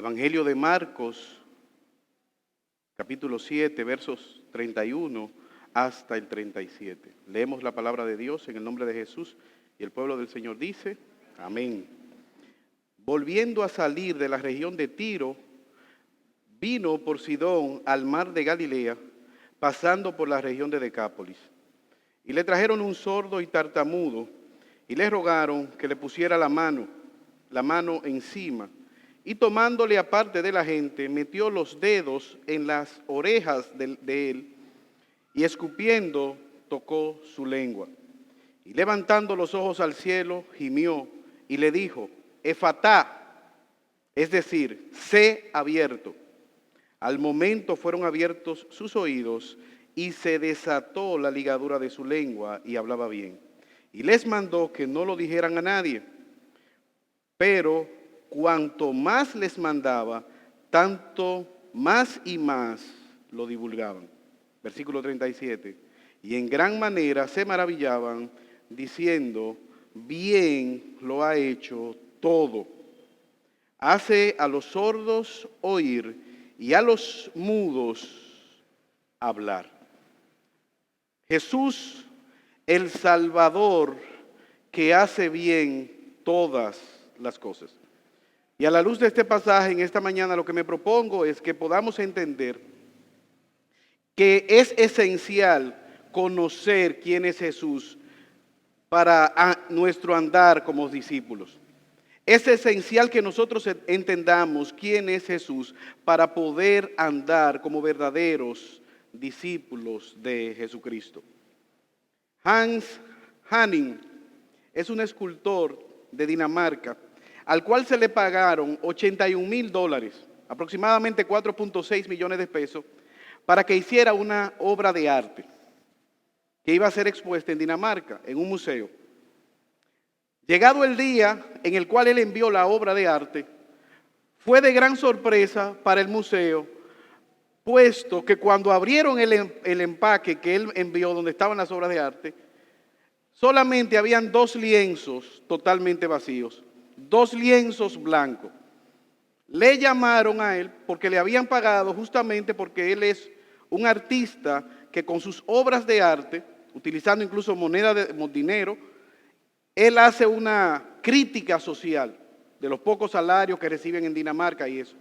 Evangelio de Marcos, capítulo 7, versos 31 hasta el 37. Leemos la palabra de Dios en el nombre de Jesús y el pueblo del Señor dice, amén. Volviendo a salir de la región de Tiro, vino por Sidón al mar de Galilea, pasando por la región de Decápolis. Y le trajeron un sordo y tartamudo, y le rogaron que le pusiera la mano encima. Y tomándole aparte de la gente, metió los dedos en las orejas de él, y escupiendo, tocó su lengua. Y levantando los ojos al cielo, gimió, y le dijo, Efatá, es decir, sé abierto. Al momento fueron abiertos sus oídos, y se desató la ligadura de su lengua, y hablaba bien. Y les mandó que no lo dijeran a nadie. Pero cuanto más les mandaba, tanto más y más lo divulgaban. Versículo 37. Y en gran manera se maravillaban, diciendo, bien lo ha hecho todo. Hace a los sordos oír y a los mudos hablar. Jesús, el Salvador, que hace bien todas las cosas. Y a la luz de este pasaje, en esta mañana, lo que me propongo es que podamos entender que es esencial conocer quién es Jesús para nuestro andar como discípulos. Es esencial que nosotros entendamos quién es Jesús para poder andar como verdaderos discípulos de Jesucristo. Hans Hanning es un escultor de Dinamarca, al cual se le pagaron $81,000, aproximadamente 4.6 millones de pesos, para que hiciera una obra de arte que iba a ser expuesta en Dinamarca, en un museo. Llegado el día en el cual él envió la obra de arte, fue de gran sorpresa para el museo, puesto que cuando abrieron el empaque que él envió donde estaban las obras de arte, solamente habían 2 lienzos totalmente vacíos, 2 lienzos blancos. Le llamaron a él porque le habían pagado justamente porque él es un artista que con sus obras de arte, utilizando incluso dinero, él hace una crítica social de los pocos salarios que reciben en Dinamarca y eso.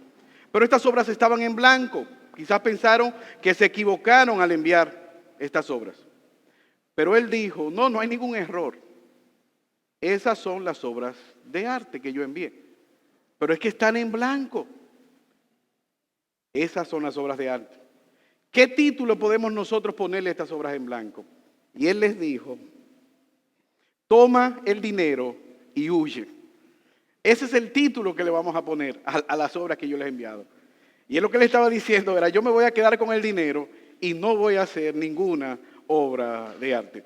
Pero estas obras estaban en blanco. Quizás pensaron que se equivocaron al enviar estas obras. Pero él dijo, no hay ningún error. Esas son las obras de arte que yo envié. Pero es que están en blanco. Esas son las obras de arte. ¿Qué título podemos nosotros ponerle a estas obras en blanco? Y él les dijo, toma el dinero y huye. Ese es el título que le vamos a poner a las obras que yo les he enviado. Y él lo que le estaba diciendo era, yo me voy a quedar con el dinero y no voy a hacer ninguna obra de arte.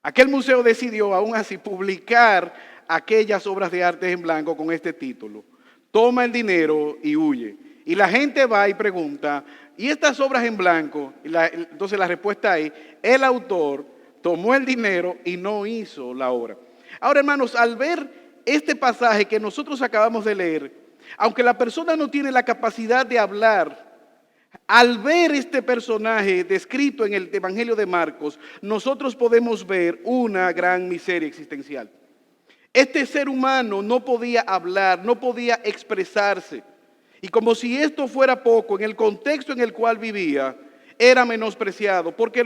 Aquel museo decidió aún así publicar aquellas obras de arte en blanco con este título, toma el dinero y huye. Y la gente va y pregunta, ¿y estas obras en blanco? Entonces la respuesta es, el autor tomó el dinero y no hizo la obra. Ahora, hermanos, al ver este pasaje que nosotros acabamos de leer, aunque la persona no tiene la capacidad de hablar, al ver este personaje descrito en el Evangelio de Marcos, nosotros podemos ver una gran miseria existencial. Este ser humano no podía hablar, no podía expresarse. Y como si esto fuera poco, en el contexto en el cual vivía, era menospreciado. Porque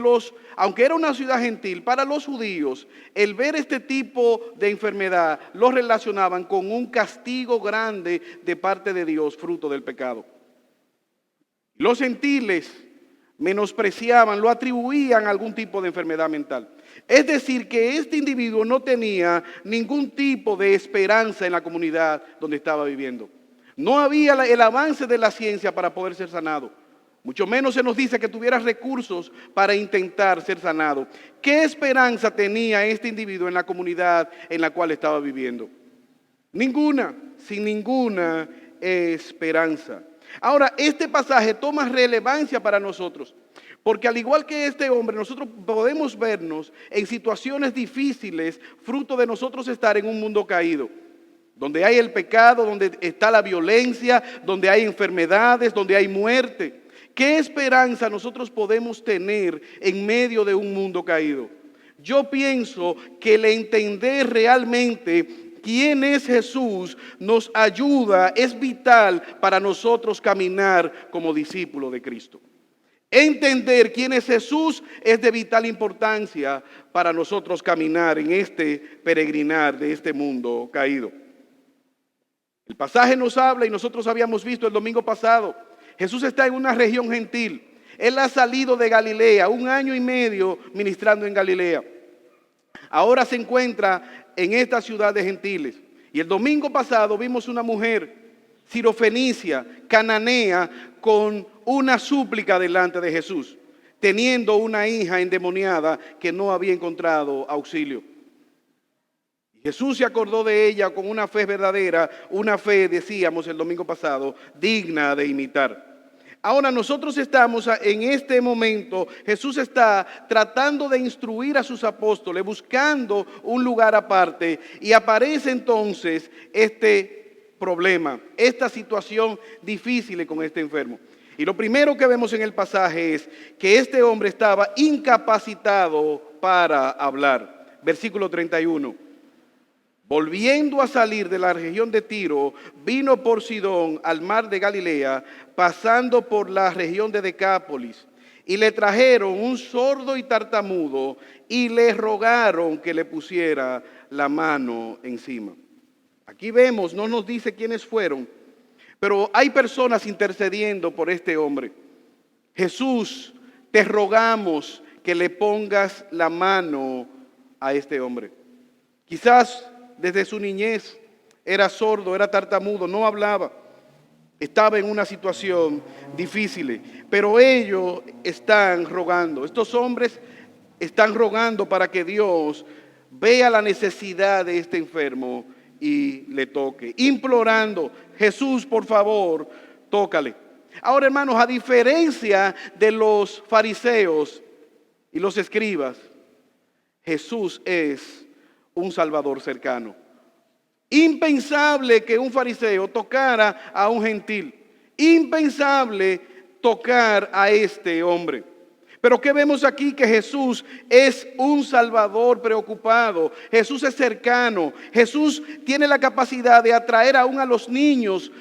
aunque era una ciudad gentil, para los judíos, el ver este tipo de enfermedad, lo relacionaban con un castigo grande de parte de Dios, fruto del pecado. Los gentiles menospreciaban, lo atribuían a algún tipo de enfermedad mental. Es decir, que este individuo no tenía ningún tipo de esperanza en la comunidad donde estaba viviendo. No había el avance de la ciencia para poder ser sanado. Mucho menos se nos dice que tuviera recursos para intentar ser sanado. ¿Qué esperanza tenía este individuo en la comunidad en la cual estaba viviendo? Ninguna, sin ninguna esperanza. Ahora, este pasaje toma relevancia para nosotros, porque al igual que este hombre, nosotros podemos vernos en situaciones difíciles, fruto de nosotros estar en un mundo caído. donde hay el pecado, donde está la violencia, donde hay enfermedades, donde hay muerte. ¿Qué esperanza nosotros podemos tener en medio de un mundo caído? Yo pienso que el entender realmente quién es Jesús nos ayuda, es vital para nosotros caminar como discípulos de Cristo. Entender quién es Jesús es de vital importancia para nosotros caminar en este peregrinar de este mundo caído. El pasaje nos habla, y nosotros habíamos visto el domingo pasado, Jesús está en una región gentil. Él ha salido de Galilea, 1 año y medio ministrando en Galilea. Ahora se encuentra en esta ciudad de gentiles. Y el domingo pasado vimos una mujer sirofenicia, cananea, con una súplica delante de Jesús, teniendo una hija endemoniada que no había encontrado auxilio. Jesús se acordó de ella con una fe verdadera, una fe, decíamos el domingo pasado, digna de imitar. Ahora nosotros estamos en este momento, Jesús está tratando de instruir a sus apóstoles, buscando un lugar aparte, y aparece entonces este problema, esta situación difícil con este enfermo. Y lo primero que vemos en el pasaje es que este hombre estaba incapacitado para hablar. Versículo 31. Volviendo a salir de la región de Tiro, vino por Sidón al mar de Galilea, pasando por la región de Decápolis, y le trajeron un sordo y tartamudo, y le rogaron que le pusiera la mano encima. Aquí vemos, no nos dice quiénes fueron, pero hay personas intercediendo por este hombre. Jesús, te rogamos que le pongas la mano a este hombre. Quizás desde su niñez era sordo, era tartamudo, no hablaba. Estaba en una situación difícil, pero ellos están rogando. Estos hombres están rogando para que Dios vea la necesidad de este enfermo y le toque. Implorando, Jesús, por favor, tócale. Ahora, hermanos, a diferencia de los fariseos y los escribas, Jesús es un Salvador cercano. Impensable que un fariseo tocara a un gentil. Impensable tocar a este hombre. Pero ¿qué vemos aquí? Que Jesús es un Salvador preocupado. Jesús es cercano. Jesús tiene la capacidad de atraer aún a los niños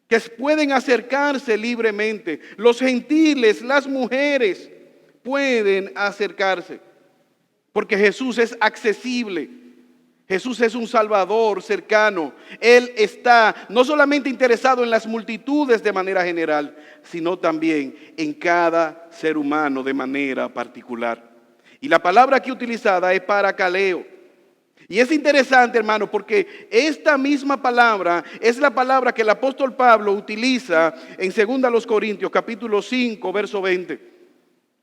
que pueden acercarse libremente. Los gentiles, las mujeres pueden acercarse. Porque Jesús es accesible. Jesús es un Salvador cercano. Él está no solamente interesado en las multitudes de manera general, sino también en cada ser humano de manera particular. Y la palabra aquí utilizada es parakaleo. Y es interesante, hermano, porque esta misma palabra es la palabra que el apóstol Pablo utiliza en 2 Corintios capítulo 5, verso 20.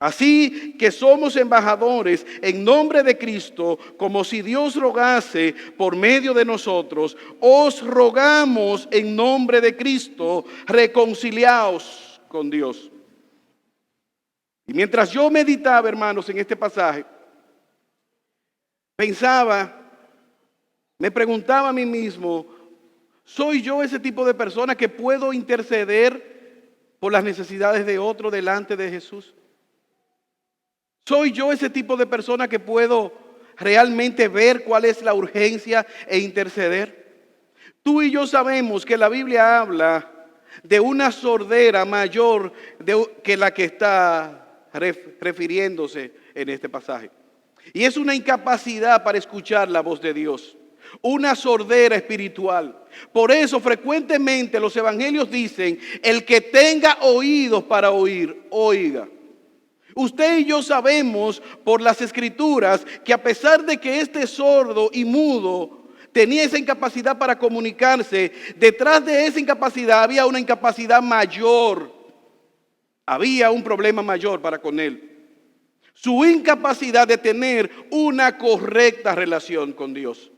Así que somos embajadores en nombre de Cristo, como si Dios rogase por medio de nosotros. Os rogamos en nombre de Cristo, reconciliaos con Dios. Y mientras yo meditaba, hermanos, en este pasaje, pensaba, me preguntaba a mí mismo, ¿soy yo ese tipo de persona que puedo interceder por las necesidades de otro delante de Jesús? ¿Soy yo ese tipo de persona que puedo realmente ver cuál es la urgencia e interceder? Tú y yo sabemos que la Biblia habla de una sordera mayor que la que está refiriéndose en este pasaje. Y es una incapacidad para escuchar la voz de Dios. Una sordera espiritual. Por eso frecuentemente los evangelios dicen, el que tenga oídos para oír, oiga. Usted y yo sabemos por las escrituras que a pesar de que este sordo y mudo tenía esa incapacidad para comunicarse, detrás de esa incapacidad había una incapacidad mayor. Había un problema mayor para con él. Su incapacidad de tener una correcta relación con Dios.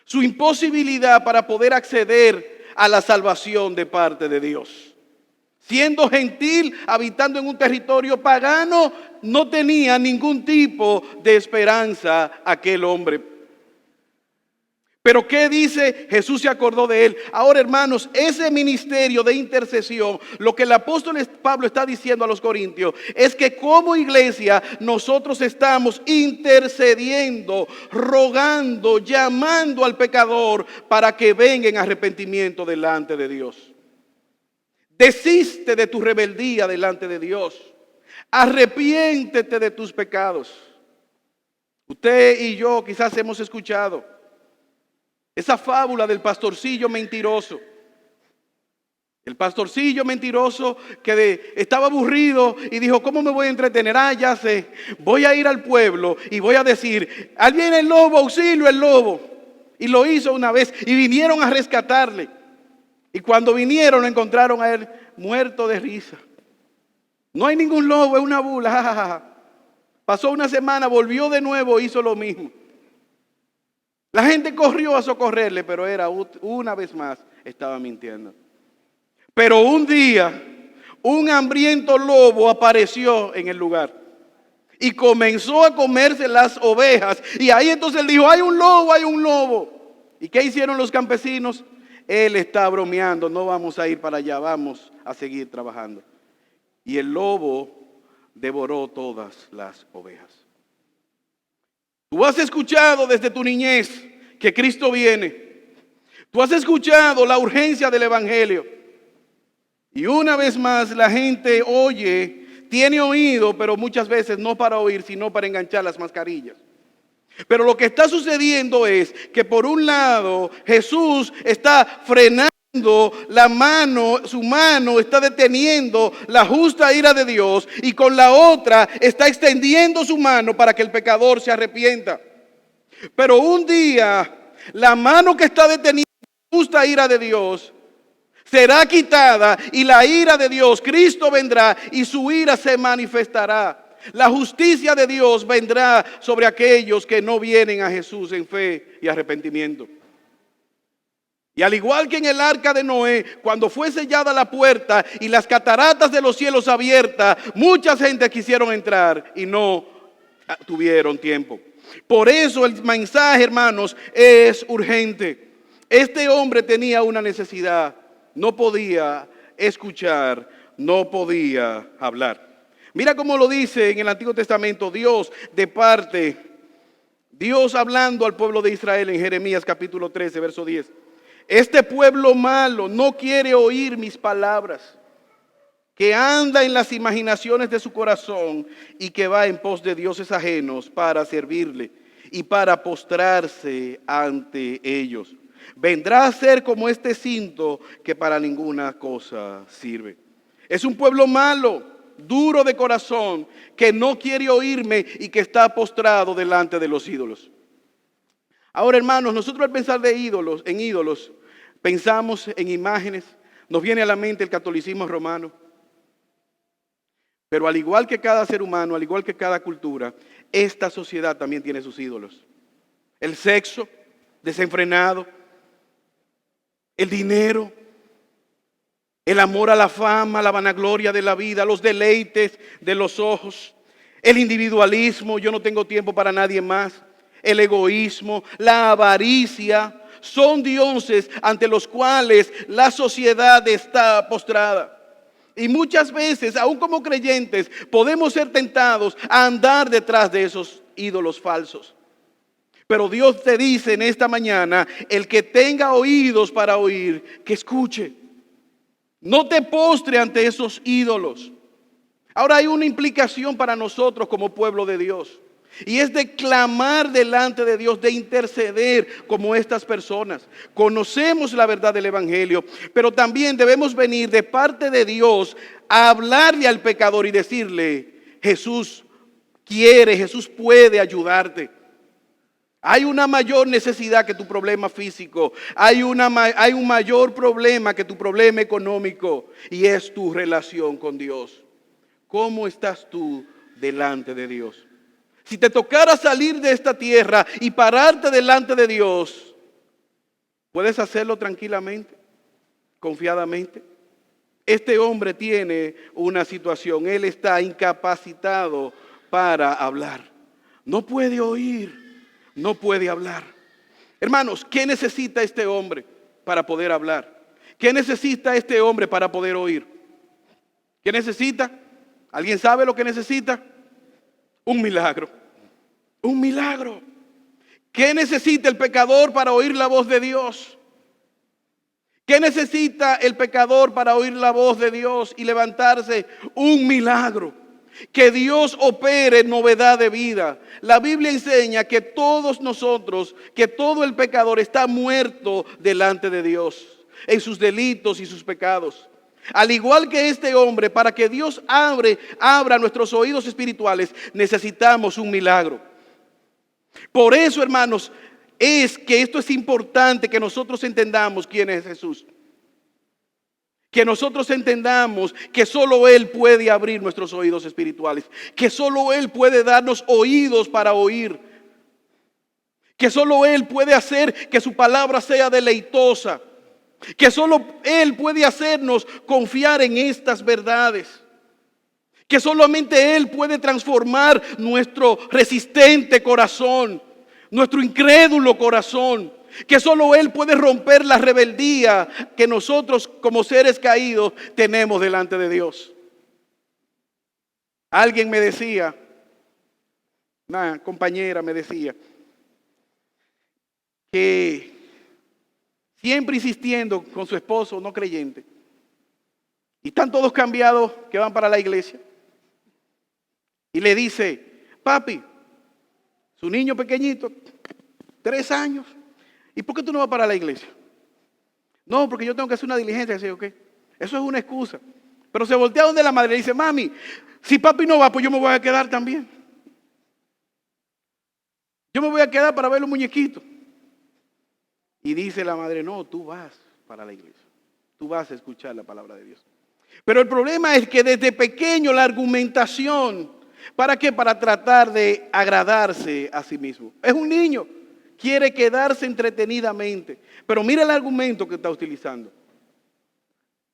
Su imposibilidad para poder acceder a la salvación de parte de Dios. Siendo gentil, habitando en un territorio pagano, no tenía ningún tipo de esperanza aquel hombre. Pero ¿qué dice? Jesús se acordó de él. Ahora, hermanos, ese ministerio de intercesión, lo que el apóstol Pablo está diciendo a los corintios, es que como iglesia nosotros estamos intercediendo, rogando, llamando al pecador para que venga en arrepentimiento delante de Dios. Desiste de tu rebeldía delante de Dios. Arrepiéntete de tus pecados. Usted y yo quizás hemos escuchado esa fábula del pastorcillo mentiroso. El pastorcillo mentiroso que estaba aburrido y dijo, ¿cómo me voy a entretener? Ya sé, voy a ir al pueblo y voy a decir, ahí viene el lobo, auxilio el lobo. Y lo hizo una vez y vinieron a rescatarle. Y cuando vinieron lo encontraron a él muerto de risa. No hay ningún lobo, es una bula. Pasó una semana, volvió de nuevo, hizo lo mismo. La gente corrió a socorrerle, pero era una vez más, estaba mintiendo. Pero un día, un hambriento lobo apareció en el lugar y comenzó a comerse las ovejas. Y ahí entonces él dijo, hay un lobo, hay un lobo. ¿Y qué hicieron los campesinos? Él está bromeando, no vamos a ir para allá, vamos a seguir trabajando. Y el lobo devoró todas las ovejas. Tú has escuchado desde tu niñez que Cristo viene. Tú has escuchado la urgencia del evangelio. Y una vez más la gente oye, tiene oído, pero muchas veces no para oír, sino para enganchar las mascarillas. Pero lo que está sucediendo es que por un lado Jesús está frenando la mano, su mano está deteniendo la justa ira de Dios y con la otra está extendiendo su mano para que el pecador se arrepienta. Pero un día la mano que está deteniendo la justa ira de Dios será quitada y la ira de Dios, Cristo vendrá y su ira se manifestará. La justicia de Dios vendrá sobre aquellos que no vienen a Jesús en fe y arrepentimiento. Y al igual que en el arca de Noé, cuando fue sellada la puerta y las cataratas de los cielos abiertas, mucha gente quisieron entrar y no tuvieron tiempo. Por eso el mensaje, hermanos, es urgente. Este hombre tenía una necesidad, no podía escuchar, no podía hablar. Mira cómo lo dice en el Antiguo Testamento Dios Dios hablando al pueblo de Israel en Jeremías capítulo 13, verso 10. Este pueblo malo no quiere oír mis palabras, que anda en las imaginaciones de su corazón y que va en pos de dioses ajenos para servirle y para postrarse ante ellos. Vendrá a ser como este cinto que para ninguna cosa sirve. Es un pueblo malo, duro de corazón, que no quiere oírme y que está postrado delante de los ídolos. Ahora, hermanos, nosotros al pensar en ídolos, pensamos en imágenes, nos viene a la mente el catolicismo romano. Pero al igual que cada ser humano, al igual que cada cultura, esta sociedad también tiene sus ídolos. El sexo desenfrenado, el dinero, el amor a la fama, la vanagloria de la vida, los deleites de los ojos, el individualismo, yo no tengo tiempo para nadie más, el egoísmo, la avaricia, son dioses ante los cuales la sociedad está postrada. Y muchas veces, aún como creyentes, podemos ser tentados a andar detrás de esos ídolos falsos. Pero Dios te dice en esta mañana, el que tenga oídos para oír, que escuche. No te postre ante esos ídolos. Ahora hay una implicación para nosotros como pueblo de Dios. Y es de clamar delante de Dios, de interceder como estas personas. Conocemos la verdad del evangelio, pero también debemos venir de parte de Dios a hablarle al pecador y decirle, Jesús quiere, Jesús puede ayudarte. Hay una mayor necesidad que tu problema físico. Hay un mayor problema que tu problema económico. Y es tu relación con Dios. ¿Cómo estás tú delante de Dios? Si te tocara salir de esta tierra y pararte delante de Dios, ¿puedes hacerlo tranquilamente, confiadamente? Este hombre tiene una situación. Él está incapacitado para hablar. No puede oír. No puede hablar. Hermanos, ¿qué necesita este hombre para poder hablar? ¿Qué necesita este hombre para poder oír? ¿Qué necesita? ¿Alguien sabe lo que necesita? Un milagro. Un milagro. ¿Qué necesita el pecador para oír la voz de Dios? ¿Qué necesita el pecador para oír la voz de Dios y levantarse? Un milagro. Que Dios opere novedad de vida. La Biblia enseña que todos nosotros, que todo el pecador está muerto delante de Dios en sus delitos y sus pecados. Al igual que este hombre, para que Dios abra nuestros oídos espirituales, necesitamos un milagro. Por eso, hermanos, es que esto es importante que nosotros entendamos quién es Jesús. Que nosotros entendamos que solo Él puede abrir nuestros oídos espirituales. Que solo Él puede darnos oídos para oír. Que solo Él puede hacer que su palabra sea deleitosa. Que solo Él puede hacernos confiar en estas verdades. Que solamente Él puede transformar nuestro resistente corazón, nuestro incrédulo corazón. Que solo Él puede romper la rebeldía que nosotros como seres caídos tenemos delante de Dios. Alguien me decía, una compañera me decía, que siempre insistiendo con su esposo no creyente, y están todos cambiados que van para la iglesia, y le dice, papi, su niño pequeñito, 3 años, ¿y por qué tú no vas para la iglesia? No, porque yo tengo que hacer una diligencia. Dice, okay. Eso es una excusa. Pero se voltea donde la madre y dice, mami, si papi no va, pues yo me voy a quedar también. Yo me voy a quedar para ver los muñequitos. Y dice la madre, no, tú vas para la iglesia. Tú vas a escuchar la palabra de Dios. Pero el problema es que desde pequeño la argumentación, ¿para qué? Para tratar de agradarse a sí mismo. Es un niño. Quiere quedarse entretenidamente. Pero mira el argumento que está utilizando.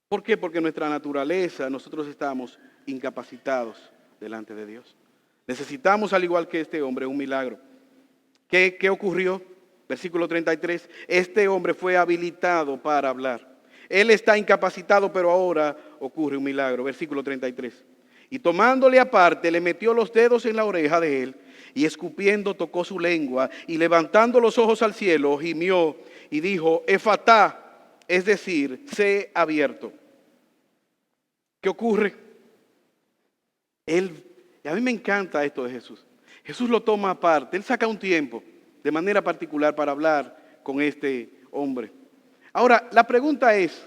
¿Por qué? Porque nuestra naturaleza, nosotros estamos incapacitados delante de Dios. Necesitamos, al igual que este hombre, un milagro. ¿Qué ocurrió? Versículo 33. Este hombre fue habilitado para hablar. Él está incapacitado, pero ahora ocurre un milagro. Versículo 33. Y tomándole aparte, le metió los dedos en la oreja de él, y escupiendo tocó su lengua, y levantando los ojos al cielo, gimió y dijo, Efatá, es decir, sé abierto. ¿Qué ocurre? Y a mí me encanta esto de Jesús. Jesús lo toma aparte, Él saca un tiempo de manera particular para hablar con este hombre. Ahora, la pregunta es,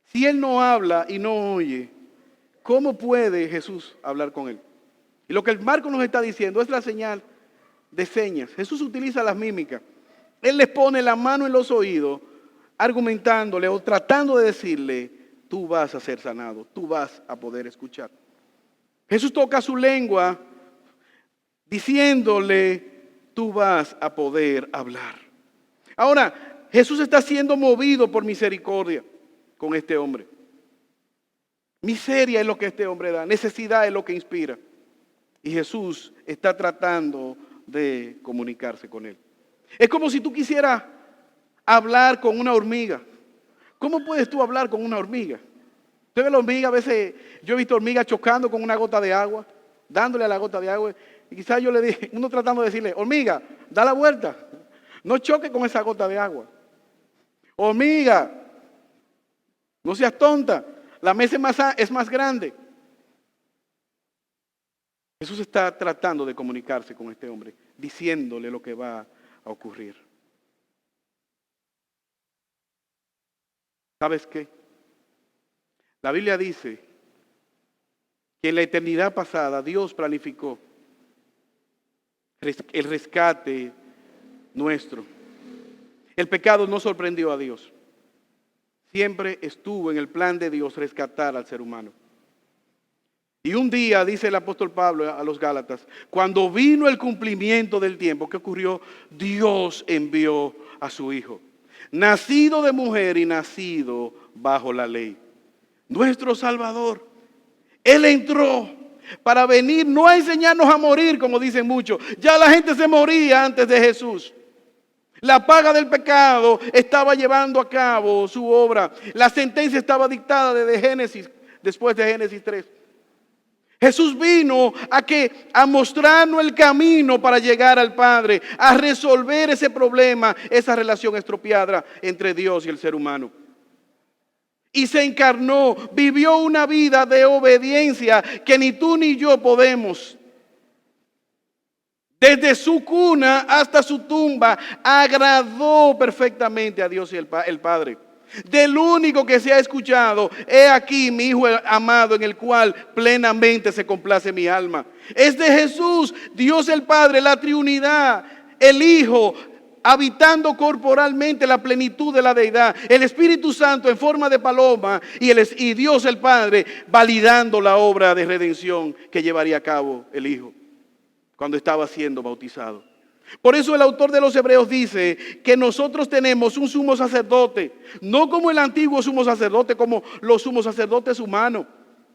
si Él no habla y no oye, ¿cómo puede Jesús hablar con él? Y lo que el Marco nos está diciendo es la señal de señas. Jesús utiliza las mímicas. Él les pone la mano en los oídos, argumentándole o tratando de decirle, tú vas a ser sanado, tú vas a poder escuchar. Jesús toca su lengua diciéndole, tú vas a poder hablar. Ahora, Jesús está siendo movido por misericordia con este hombre. Miseria es lo que este hombre da, necesidad es lo que inspira. Y Jesús está tratando de comunicarse con él. Es como si tú quisieras hablar con una hormiga. ¿Cómo puedes tú hablar con una hormiga? Usted ve la hormiga, a veces yo he visto hormigas chocando con una gota de agua, dándole a la gota de agua. Y quizás yo le dije, uno tratando de decirle, hormiga, da la vuelta. No choque con esa gota de agua. Hormiga, no seas tonta. La mesa es más grande. Jesús está tratando de comunicarse con este hombre, diciéndole lo que va a ocurrir. ¿Sabes qué? La Biblia dice que en la eternidad pasada Dios planificó el rescate nuestro. El pecado no sorprendió a Dios. Siempre estuvo en el plan de Dios rescatar al ser humano. Y un día, dice el apóstol Pablo a los Gálatas, cuando vino el cumplimiento del tiempo, ¿qué ocurrió? Dios envió a su Hijo, nacido de mujer y nacido bajo la ley. Nuestro Salvador. Él entró para venir, no a enseñarnos a morir, como dicen muchos. Ya la gente se moría antes de Jesús. La paga del pecado estaba llevando a cabo su obra. La sentencia estaba dictada desde Génesis, después de Génesis 3. Jesús vino a mostrarnos el camino para llegar al Padre, a resolver ese problema, esa relación estropeada entre Dios y el ser humano. Y se encarnó, vivió una vida de obediencia que ni tú ni yo podemos. Desde su cuna hasta su tumba, agradó perfectamente a Dios y el Padre. Del único que se ha escuchado, he aquí mi Hijo amado en el cual plenamente se complace mi alma. Es de Jesús, Dios el Padre, la Trinidad, el Hijo, habitando corporalmente la plenitud de la deidad, el Espíritu Santo en forma de paloma y Dios el Padre validando la obra de redención que llevaría a cabo el Hijo cuando estaba siendo bautizado. Por eso el autor de los Hebreos dice que nosotros tenemos un sumo sacerdote, no como el antiguo sumo sacerdote, como los sumos sacerdotes humanos.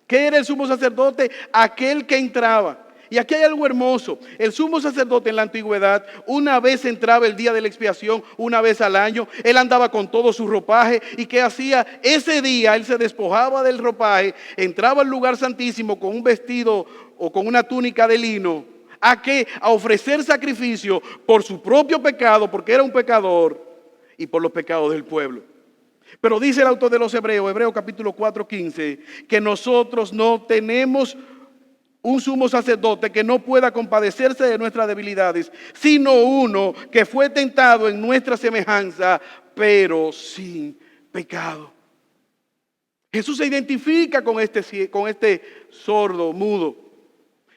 ¿Qué era el sumo sacerdote? Aquel que entraba. Y aquí hay algo hermoso. El sumo sacerdote en la antigüedad, una vez entraba el día de la expiación, una vez al año, él andaba con todo su ropaje. ¿Y qué hacía? Ese día él se despojaba del ropaje, entraba al lugar santísimo con un vestido o con una túnica de lino. ¿A qué? A ofrecer sacrificio por su propio pecado, porque era un pecador, y por los pecados del pueblo. Pero dice el autor de los Hebreos, Hebreos capítulo 4:15, que nosotros no tenemos un sumo sacerdote que no pueda compadecerse de nuestras debilidades, sino uno que fue tentado en nuestra semejanza, pero sin pecado. Jesús se identifica con este sordo, mudo.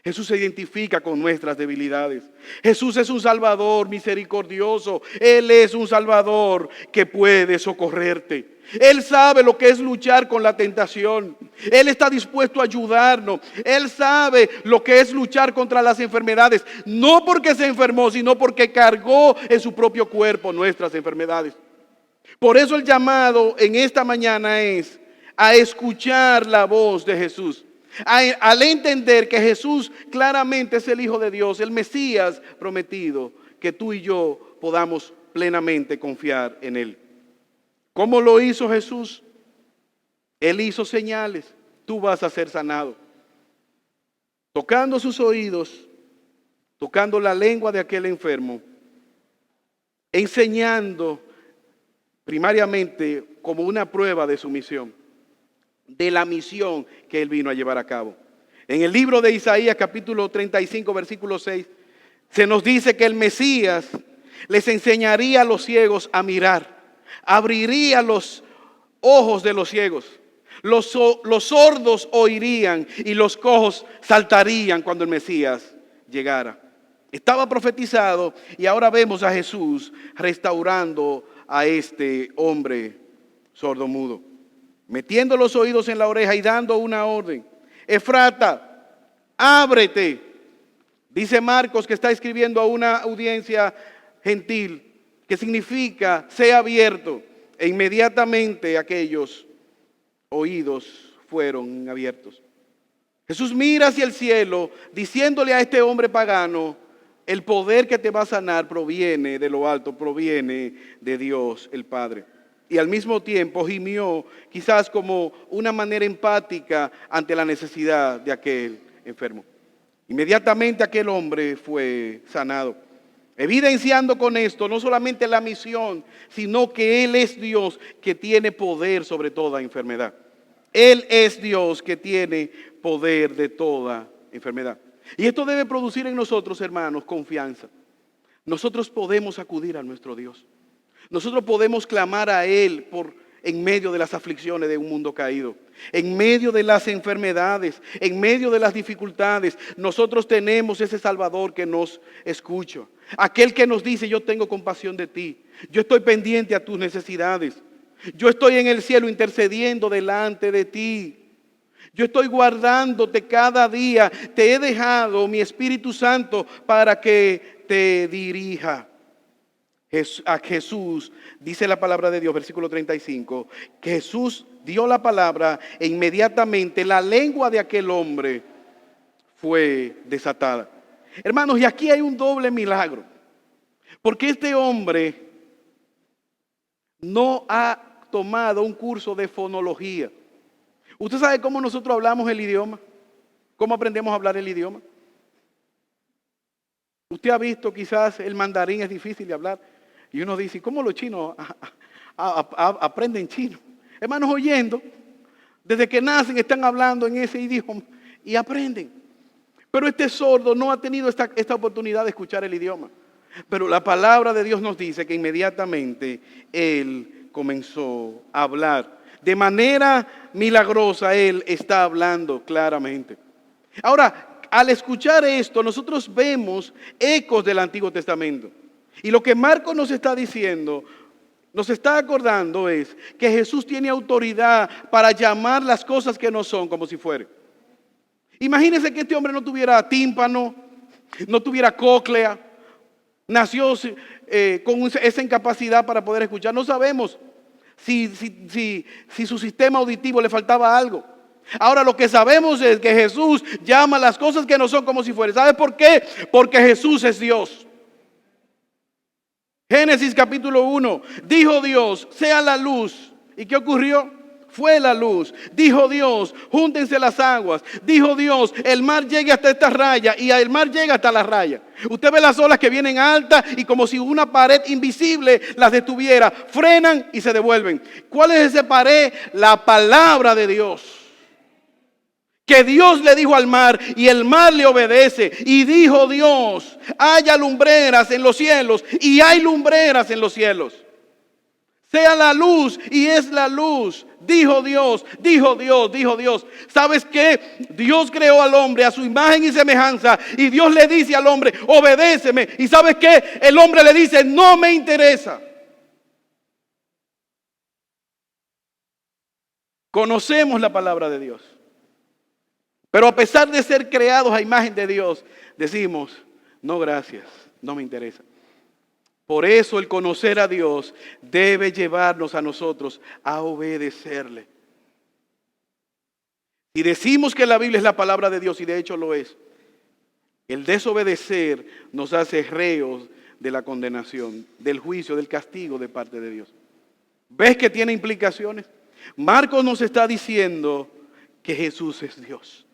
Jesús se identifica con nuestras debilidades. Jesús es un Salvador misericordioso. Él es un Salvador que puede socorrerte. Él sabe lo que es luchar con la tentación. Él está dispuesto a ayudarnos. Él sabe lo que es luchar contra las enfermedades. No porque se enfermó, sino porque cargó en su propio cuerpo nuestras enfermedades. Por eso el llamado en esta mañana es a escuchar la voz de Jesús. Al entender que Jesús claramente es el Hijo de Dios, el Mesías prometido, que tú y yo podamos plenamente confiar en Él. ¿Cómo lo hizo Jesús? Él hizo señales. Tú vas a ser sanado. Tocando sus oídos, tocando la lengua de aquel enfermo, enseñando primariamente como una prueba de su misión, de la misión que él vino a llevar a cabo. En el libro de Isaías capítulo 35 versículo 6 se nos dice que el Mesías les enseñaría a los ciegos a mirar, abriría los ojos de los ciegos, los sordos oirían y los cojos saltarían cuando el Mesías llegara. Estaba profetizado y ahora vemos a Jesús restaurando a este hombre sordomudo, metiendo los oídos en la oreja y dando una orden. Efrata, ábrete. Dice Marcos que está escribiendo a una audiencia gentil, que significa sea abierto. E inmediatamente aquellos oídos fueron abiertos. Jesús mira hacia el cielo diciéndole a este hombre pagano, el poder que te va a sanar proviene de lo alto, proviene de Dios el Padre. Y al mismo tiempo gimió quizás como una manera empática ante la necesidad de aquel enfermo. Inmediatamente aquel hombre fue sanado, evidenciando con esto no solamente la misión, sino que Él es Dios que tiene poder sobre toda enfermedad. Él es Dios que tiene poder de toda enfermedad. Y esto debe producir en nosotros, hermanos, confianza. Nosotros podemos acudir a nuestro Dios. Nosotros podemos clamar a Él en medio de las aflicciones de un mundo caído, en medio de las enfermedades, en medio de las dificultades. Nosotros tenemos ese Salvador que nos escucha. Aquel que nos dice, yo tengo compasión de ti. Yo estoy pendiente a tus necesidades. Yo estoy en el cielo intercediendo delante de ti. Yo estoy guardándote cada día. Te he dejado mi Espíritu Santo para que te dirija. A Jesús, dice la palabra de Dios, versículo 35, que Jesús dio la palabra e inmediatamente la lengua de aquel hombre fue desatada. Hermanos, y aquí hay un doble milagro, porque este hombre no ha tomado un curso de fonología. ¿Usted sabe cómo nosotros hablamos el idioma? ¿Cómo aprendemos a hablar el idioma? Usted ha visto quizás el mandarín es difícil de hablar. Y uno dice, ¿cómo los chinos aprenden chino? Hermanos, oyendo, desde que nacen están hablando en ese idioma y aprenden. Pero este sordo no ha tenido esta oportunidad de escuchar el idioma. Pero la palabra de Dios nos dice que inmediatamente él comenzó a hablar. De manera milagrosa él está hablando claramente. Ahora, al escuchar esto, nosotros vemos ecos del Antiguo Testamento. Y lo que Marcos nos está diciendo, nos está acordando es que Jesús tiene autoridad para llamar las cosas que no son como si fueran. Imagínense que este hombre no tuviera tímpano, no tuviera cóclea, nació con esa incapacidad para poder escuchar. No sabemos si su sistema auditivo le faltaba algo. Ahora lo que sabemos es que Jesús llama las cosas que no son como si fueran. ¿Sabe por qué? Porque Jesús es Dios. Génesis capítulo 1, dijo Dios, sea la luz. ¿Y qué ocurrió? Fue la luz. Dijo Dios, júntense las aguas. Dijo Dios, el mar llegue hasta esta raya y el mar llega hasta la raya. Usted ve las olas que vienen altas y como si una pared invisible las detuviera, frenan y se devuelven. ¿Cuál es ese pared? La palabra de Dios. Que Dios le dijo al mar y el mar le obedece. Y dijo Dios, haya lumbreras en los cielos y hay lumbreras en los cielos. Sea la luz y es la luz. Dijo Dios, dijo Dios, dijo Dios. ¿Sabes qué? Dios creó al hombre a su imagen y semejanza. Y Dios le dice al hombre, obedéceme. ¿Y sabes qué? El hombre le dice, no me interesa. Conocemos la palabra de Dios. Pero a pesar de ser creados a imagen de Dios, decimos, no gracias, no me interesa. Por eso el conocer a Dios debe llevarnos a nosotros a obedecerle. Si decimos que la Biblia es la palabra de Dios, y de hecho lo es, el desobedecer nos hace reos de la condenación, del juicio, del castigo de parte de Dios. ¿Ves que tiene implicaciones? Marcos nos está diciendo que Jesús es Dios.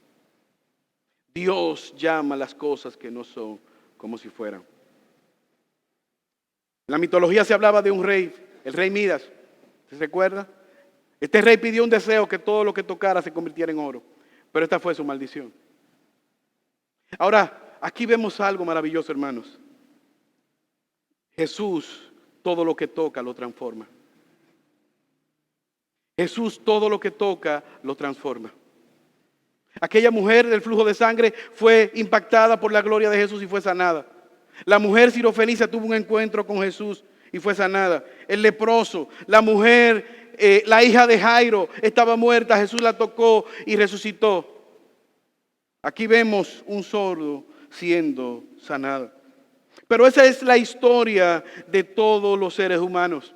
Dios llama las cosas que no son como si fueran. En la mitología se hablaba de un rey, el rey Midas. ¿Se recuerda? Este rey pidió un deseo, que todo lo que tocara se convirtiera en oro. Pero esta fue su maldición. Ahora, aquí vemos algo maravilloso, hermanos. Jesús, todo lo que toca, lo transforma. Jesús, todo lo que toca, lo transforma. Aquella mujer del flujo de sangre fue impactada por la gloria de Jesús y fue sanada. La mujer sirofenicia tuvo un encuentro con Jesús y fue sanada. El leproso, la mujer, la hija de Jairo estaba muerta, Jesús la tocó y resucitó. Aquí vemos un sordo siendo sanado. Pero esa es la historia de todos los seres humanos.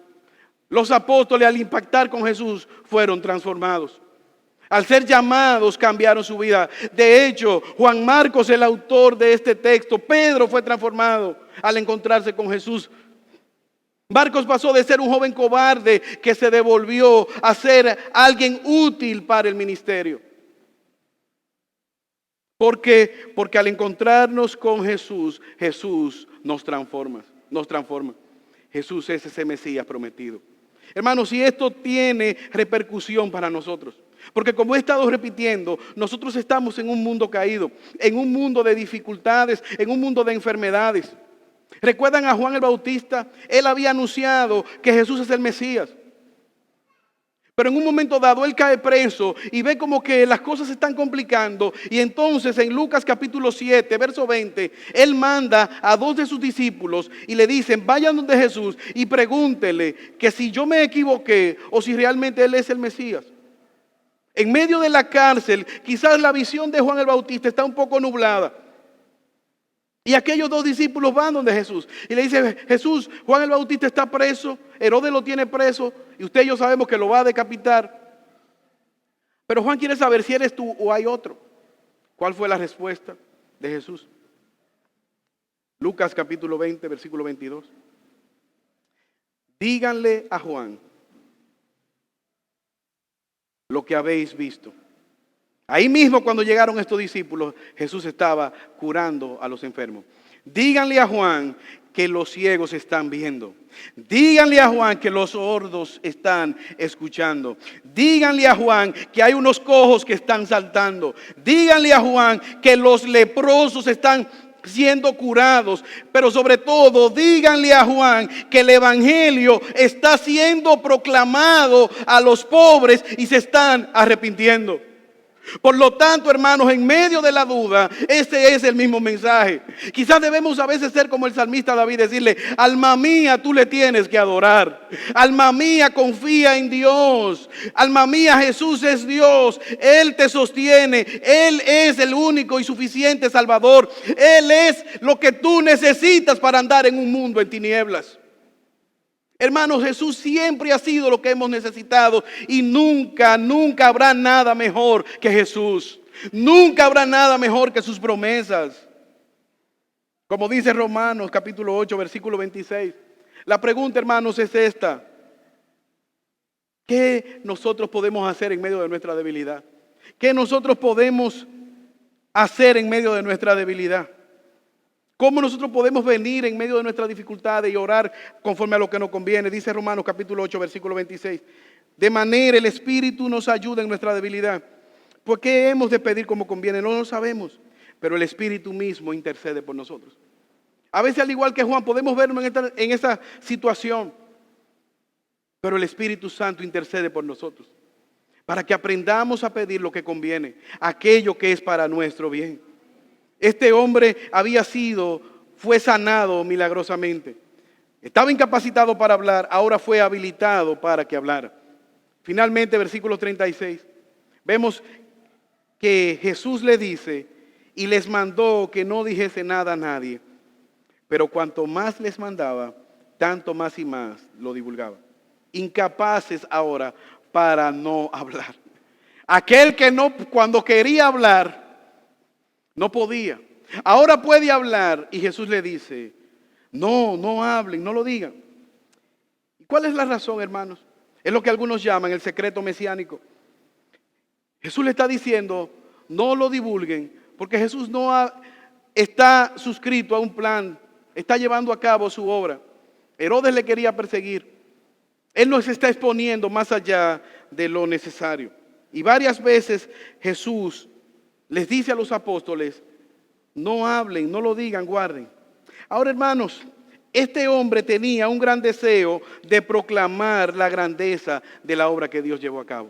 Los apóstoles, al impactar con Jesús, fueron transformados. Al ser llamados, cambiaron su vida. De hecho, Juan Marcos, el autor de este texto, Pedro fue transformado al encontrarse con Jesús. Marcos pasó de ser un joven cobarde que se devolvió a ser alguien útil para el ministerio. Porque al encontrarnos con Jesús, Jesús nos transforma. Jesús es ese Mesías prometido. Hermanos, si esto tiene repercusión para nosotros. Porque como he estado repitiendo, nosotros estamos en un mundo caído, en un mundo de dificultades, en un mundo de enfermedades. ¿Recuerdan a Juan el Bautista? Él había anunciado que Jesús es el Mesías. Pero en un momento dado él cae preso y ve como que las cosas se están complicando. Y entonces en Lucas capítulo 7, verso 20, él manda a 2 de sus discípulos y le dicen, vayan donde Jesús y pregúntele que si yo me equivoqué o si realmente él es el Mesías. En medio de la cárcel, quizás la visión de Juan el Bautista está un poco nublada. Y aquellos 2 discípulos van donde Jesús y le dicen, Jesús, Juan el Bautista está preso, Herodes lo tiene preso y usted y yo sabemos que lo va a decapitar. Pero Juan quiere saber si eres tú o hay otro. ¿Cuál fue la respuesta de Jesús? Lucas capítulo 20, versículo 22. díganle a Juan lo que habéis visto. Ahí mismo cuando llegaron estos discípulos, Jesús estaba curando a los enfermos. Díganle a Juan que los ciegos están viendo. Díganle a Juan que los sordos están escuchando. Díganle a Juan que hay unos cojos que están saltando. Díganle a Juan que los leprosos están siendo curados. Pero sobre todo, díganle a Juan que el evangelio está siendo proclamado a los pobres y se están arrepintiendo. Por lo tanto, hermanos, en medio de la duda, ese es el mismo mensaje. Quizás debemos a veces ser como el salmista David, decirle: alma mía, tú le tienes que adorar. Alma mía, confía en Dios. Alma mía, Jesús es Dios. Él te sostiene. Él es el único y suficiente Salvador. Él es lo que tú necesitas para andar en un mundo en tinieblas. Hermanos, Jesús siempre ha sido lo que hemos necesitado y nunca habrá nada mejor que Jesús. Nunca habrá nada mejor que sus promesas. Como dice Romanos capítulo 8, versículo 26. La pregunta, hermanos, es esta: ¿qué nosotros podemos hacer en medio de nuestra debilidad? ¿Qué nosotros podemos hacer en medio de nuestra debilidad? ¿Cómo nosotros podemos venir en medio de nuestras dificultades y orar conforme a lo que nos conviene? Dice Romanos capítulo 8, versículo 26. De manera el Espíritu nos ayuda en nuestra debilidad. ¿Por qué hemos de pedir como conviene? No lo sabemos, pero el Espíritu mismo intercede por nosotros. A veces, al igual que Juan, podemos vernos en esta situación, pero el Espíritu Santo intercede por nosotros para que aprendamos a pedir lo que conviene, aquello que es para nuestro bien. Este hombre fue sanado milagrosamente. Estaba incapacitado para hablar, ahora fue habilitado para que hablara. Finalmente, versículo 36, vemos que Jesús le dice y les mandó que no dijese nada a nadie. Pero cuanto más les mandaba, tanto más y más lo divulgaba. Incapaces ahora para no hablar. Aquel que no, cuando quería hablar, no podía. Ahora puede hablar y Jesús le dice: no hablen, no lo digan. ¿Y cuál es la razón, hermanos? Es lo que algunos llaman el secreto mesiánico. Jesús le está diciendo: no lo divulguen, porque Jesús está suscrito a un plan, está llevando a cabo su obra. Herodes le quería perseguir. Él nos está exponiendo más allá de lo necesario. Y varias veces Jesús les dice a los apóstoles: no hablen, no lo digan, guarden. Ahora, hermanos, este hombre tenía un gran deseo de proclamar la grandeza de la obra que Dios llevó a cabo.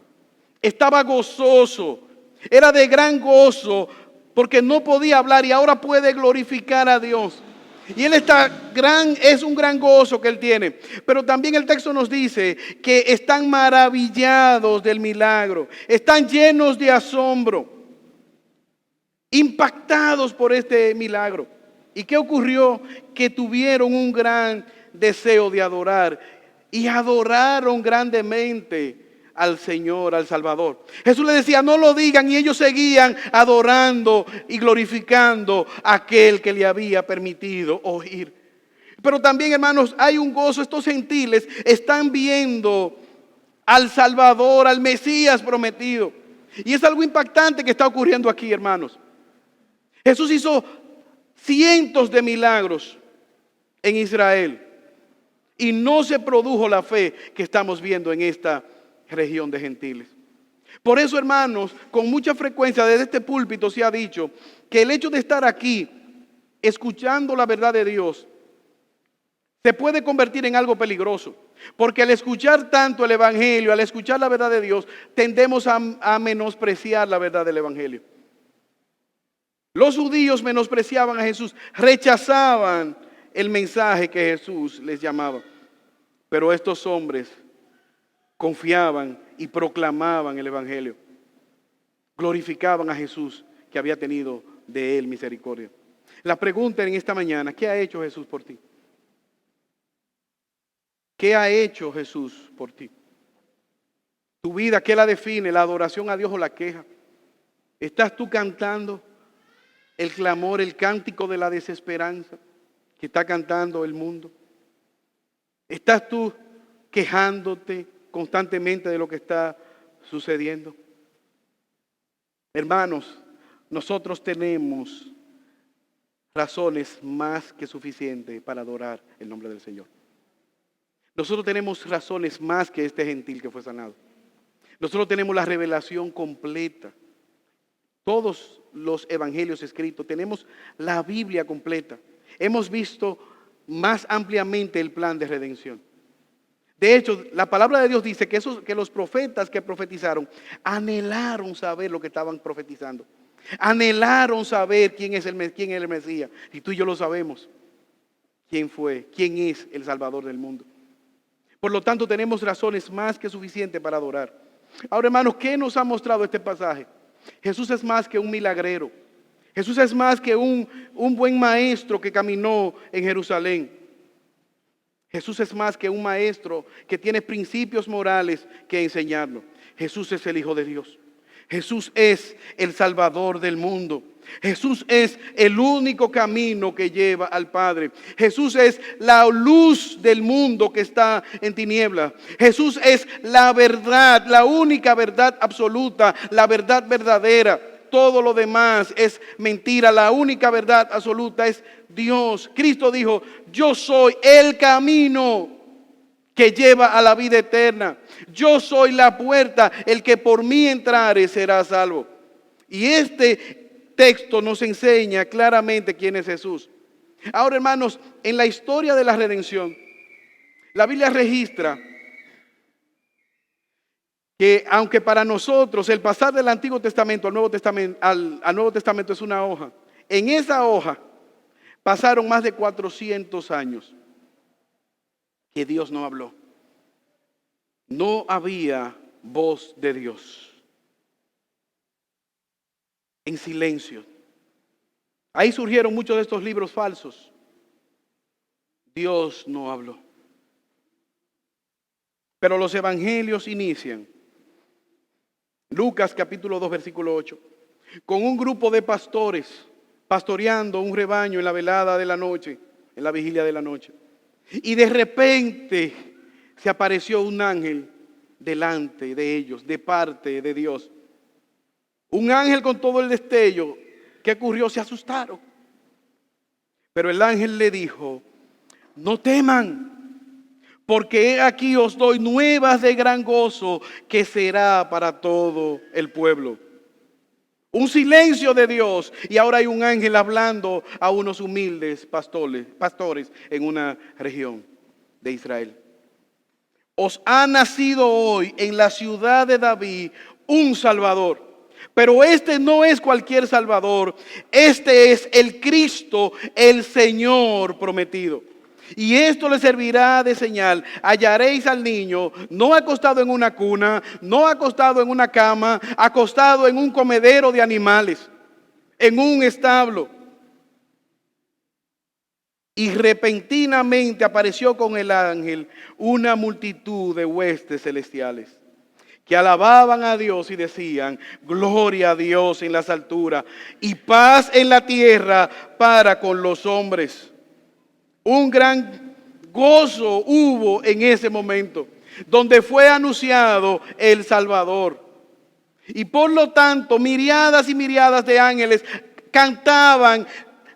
Estaba gozoso, era de gran gozo, porque no podía hablar y ahora puede glorificar a Dios. Y es un gran gozo que él tiene. Pero también el texto nos dice que están maravillados del milagro, están llenos de asombro, impactados por este milagro. ¿Y qué ocurrió? Que tuvieron un gran deseo de adorar y adoraron grandemente al Señor, al Salvador. Jesús le decía: no lo digan, y ellos seguían adorando y glorificando a aquel que le había permitido oír. Pero también, hermanos, hay un gozo. Estos gentiles están viendo al Salvador, al Mesías prometido. Y es algo impactante que está ocurriendo aquí, hermanos. Jesús hizo cientos de milagros en Israel y no se produjo la fe que estamos viendo en esta región de gentiles. Por eso, hermanos, con mucha frecuencia desde este púlpito se ha dicho que el hecho de estar aquí escuchando la verdad de Dios se puede convertir en algo peligroso, porque al escuchar tanto el evangelio, al escuchar la verdad de Dios, tendemos a menospreciar la verdad del evangelio. Los judíos menospreciaban a Jesús, rechazaban el mensaje que Jesús les llamaba. Pero estos hombres confiaban y proclamaban el evangelio. Glorificaban a Jesús, que había tenido de él misericordia. La pregunta en esta mañana: ¿qué ha hecho Jesús por ti? ¿Qué ha hecho Jesús por ti? Tu vida, ¿qué la define? ¿La adoración a Dios o la queja? ¿Estás tú cantando el clamor, el cántico de la desesperanza que está cantando el mundo? ¿Estás tú quejándote constantemente de lo que está sucediendo? Hermanos, nosotros tenemos razones más que suficientes para adorar el nombre del Señor. Nosotros tenemos razones más que este gentil que fue sanado. Nosotros tenemos la revelación completa. Todos los evangelios escritos, tenemos la Biblia completa. Hemos visto más ampliamente el plan de redención. De hecho, la palabra de Dios dice que los profetas que profetizaron anhelaron saber lo que estaban profetizando. Anhelaron saber quién es el Mesías. Y tú y yo lo sabemos. ¿Quién fue? ¿Quién es el Salvador del mundo? Por lo tanto, tenemos razones más que suficientes para adorar. Ahora, hermanos, ¿qué nos ha mostrado este pasaje? Jesús es más que un milagrero. Jesús es más que un buen maestro que caminó en Jerusalén. Jesús es más que un maestro que tiene principios morales que enseñarnos. Jesús es el Hijo de Dios. Jesús es el Salvador del mundo. Jesús es el único camino que lleva al Padre. Jesús es la luz del mundo que está en tinieblas. Jesús es la verdad, la única verdad absoluta, la verdad verdadera. Todo lo demás es mentira. La única verdad absoluta es Dios. Cristo dijo: yo soy el camino que lleva a la vida eterna. Yo soy la puerta, el que por mí entrare será salvo. Y este texto nos enseña claramente quién es Jesús. Ahora, hermanos, en la historia de la redención, la Biblia registra que aunque para nosotros el pasar del Antiguo Testamento al Nuevo Testamento es una hoja, en esa hoja pasaron más de 400 años que Dios no habló. No había voz de Dios. En silencio. Ahí surgieron muchos de estos libros falsos. Dios no habló. Pero los evangelios inician. Lucas capítulo 2 versículo 8. Con un grupo de pastores pastoreando un rebaño en la velada de la noche, en la vigilia de la noche. Y de repente se apareció un ángel delante de ellos, de parte de Dios. Un ángel con todo el destello. ¿Qué ocurrió? Se asustaron. Pero el ángel le dijo: no teman, porque he aquí os doy nuevas de gran gozo, que será para todo el pueblo. Un silencio de Dios, y ahora hay un ángel hablando a unos humildes pastores en una región de Israel. Os ha nacido hoy en la ciudad de David un Salvador. Pero este no es cualquier Salvador, este es el Cristo, el Señor prometido. Y esto le servirá de señal: hallaréis al niño no acostado en una cuna, no acostado en una cama, acostado en un comedero de animales, en un establo. Y repentinamente apareció con el ángel una multitud de huestes celestiales, que alababan a Dios y decían: gloria a Dios en las alturas y paz en la tierra para con los hombres. Un gran gozo hubo en ese momento, donde fue anunciado el Salvador. Y por lo tanto, miriadas y miriadas de ángeles cantaban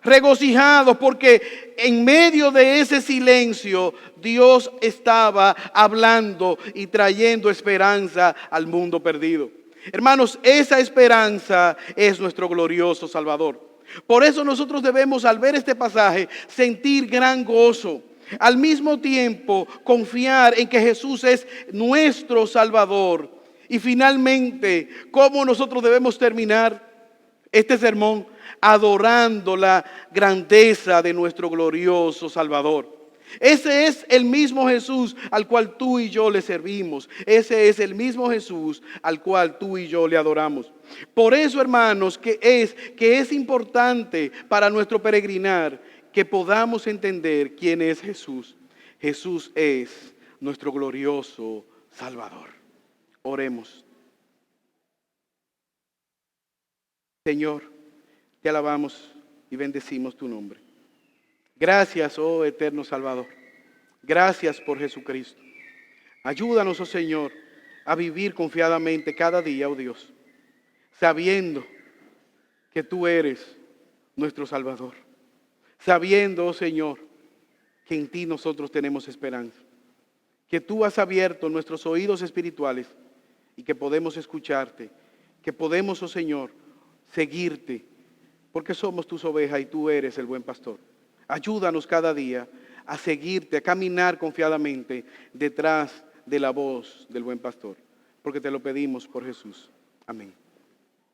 regocijados, porque en medio de ese silencio Dios estaba hablando y trayendo esperanza al mundo perdido. Hermanos, esa esperanza es nuestro glorioso Salvador. Por eso nosotros debemos, al ver este pasaje, sentir gran gozo. Al mismo tiempo, confiar en que Jesús es nuestro Salvador. Y finalmente, ¿cómo nosotros debemos terminar este sermón? Adorando la grandeza de nuestro glorioso Salvador. Ese es el mismo Jesús al cual tú y yo le servimos. Ese es el mismo Jesús al cual tú y yo le adoramos. Por eso, hermanos, que es importante para nuestro peregrinar que podamos entender quién es Jesús. Jesús es nuestro glorioso Salvador. Oremos. Señor, te alabamos y bendecimos tu nombre. Gracias, oh eterno Salvador. Gracias por Jesucristo. Ayúdanos, oh Señor, a vivir confiadamente cada día, oh Dios, sabiendo que tú eres nuestro Salvador. Sabiendo, oh Señor, que en ti nosotros tenemos esperanza. Que tú has abierto nuestros oídos espirituales y que podemos escucharte. Que podemos, oh Señor, seguirte, porque somos tus ovejas y tú eres el buen pastor. Ayúdanos cada día a seguirte, a caminar confiadamente detrás de la voz del buen pastor, porque te lo pedimos por Jesús. Amén.